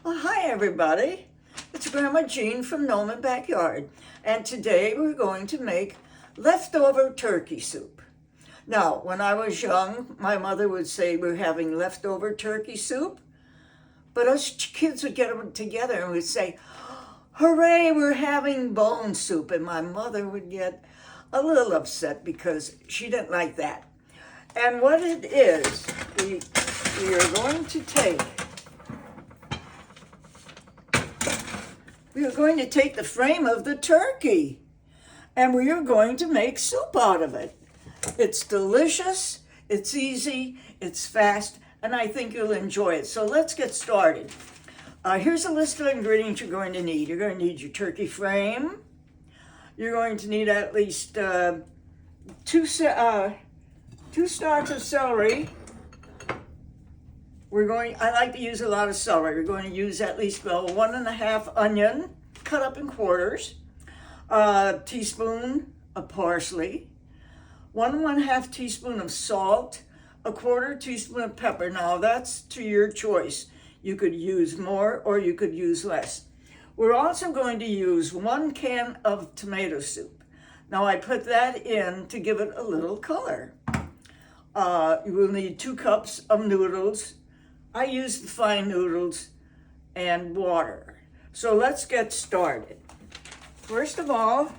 Well, hi everybody. It's Grandma Jean from Noman Backyard, and today we're going to make leftover turkey soup. Now, when I was young, my mother would say we're having leftover turkey soup, but us kids would get them together and we'd say, hooray, we're having bone soup, and my mother would get a little upset because she didn't like that. And what it is, we are going to take the frame of the turkey and we are going to make soup out of it. It's delicious, it's easy, it's fast, and I think you'll enjoy it. So let's get started. Here's a list of ingredients you're going to need. You're going to need your turkey frame. You're going to need at least two stalks of celery. I like to use a lot of celery. We're going to use at least 1.5 onion cut up in quarters, a teaspoon of parsley, 1.5 teaspoon of salt, a 1/4 teaspoon of pepper. Now that's to your choice. You could use more or you could use less. We're also going to use 1 can of tomato soup. Now I put that in to give it a little color. You will need 2 cups of noodles. I use the fine noodles and water. So let's get started. First of all,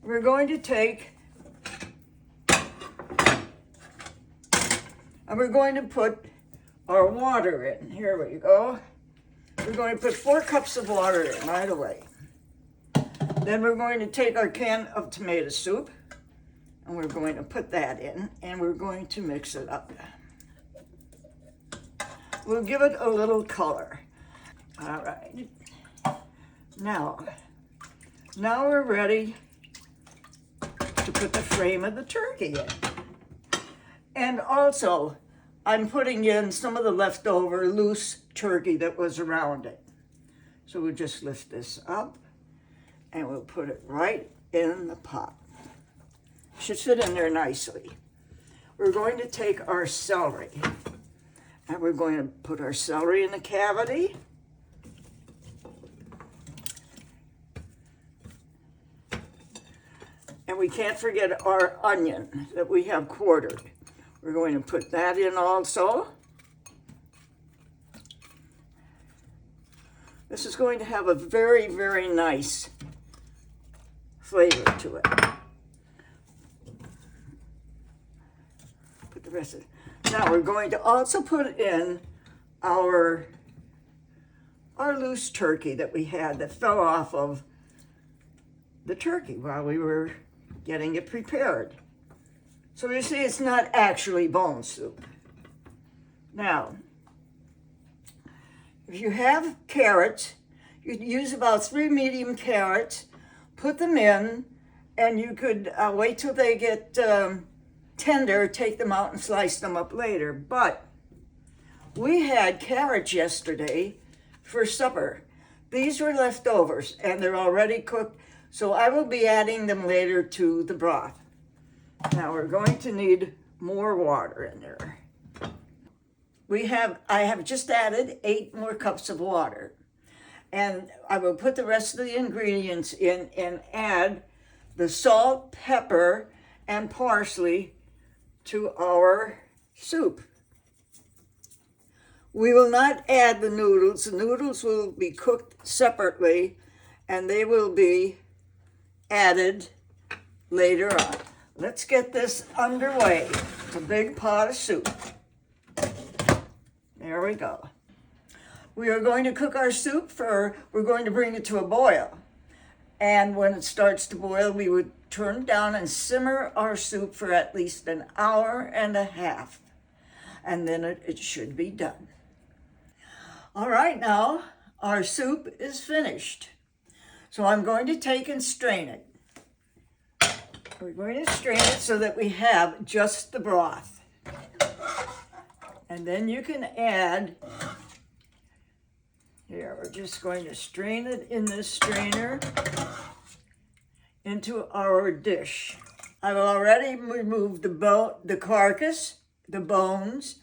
we're going to take and we're going to put our water in. Here we go. We're going to put 4 cups of water in right away. Then we're going to take our can of tomato soup and we're going to put that in and we're going to mix it up. We'll give it a little color. All right. Now we're ready to put the frame of the turkey in. And also, I'm putting in some of the leftover loose turkey that was around it. So we'll just lift this up and we'll put it right in the pot. Should fit in there nicely. We're going to take our celery. And we're going to put our celery in the cavity. And we can't forget our onion that we have quartered. We're going to put that in also. This is going to have a very, very nice flavor to it. Put the rest of it. Now we're going to also put in our loose turkey that we had that fell off of the turkey while we were getting it prepared. So you see it's not actually bone soup. Now, if you have carrots, you could use about 3 medium carrots, put them in, and you could wait till they get tender, take them out and slice them up later. But we had carrots yesterday for supper. These were leftovers and they're already cooked, so I will be adding them later to the broth. Now we're going to need more water in there. I have just added 8 more cups of water, and I will put the rest of the ingredients in and add the salt, pepper, and parsley to our soup. We will not add the noodles. The noodles will be cooked separately and they will be added later on. Let's get this underway. It's a big pot of soup. There we go. We are going to cook our soup we're going to bring it to a boil. And when it starts to boil, we would turn it down and simmer our soup for at least 1.5 hours. And then it should be done. All right, now our soup is finished. So I'm going to take and strain it. We're going to strain it so that we have just the broth. And then you can add, here, we're just going to strain it in this strainer into our dish. I've already removed the carcass, the bones,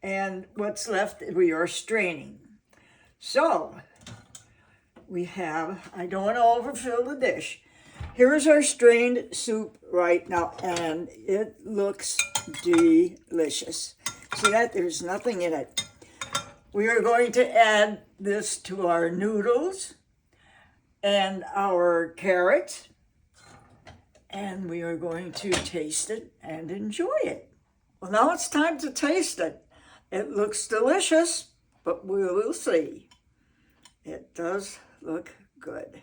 and what's left we are straining. So we have, I don't want to overfill the dish. Here's our strained soup right now, and it looks delicious. See that? There's nothing in it. We are going to add this to our noodles and our carrots, and we are going to taste it and enjoy it. Well, now it's time to taste it. It looks delicious, but we will see. It does look good.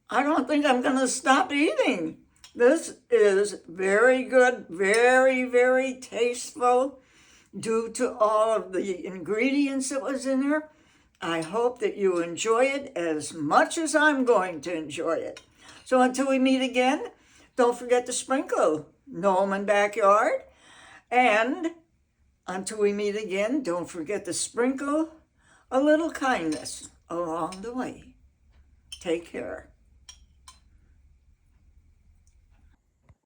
I don't think I'm going to stop eating. This is very good, very, very tasteful due to all of the ingredients that was in there. I hope that you enjoy it as much as I'm going to enjoy it. So until we meet again, don't forget to sprinkle Gnome and Backyard. And until we meet again, don't forget to sprinkle a little kindness along the way. Take care.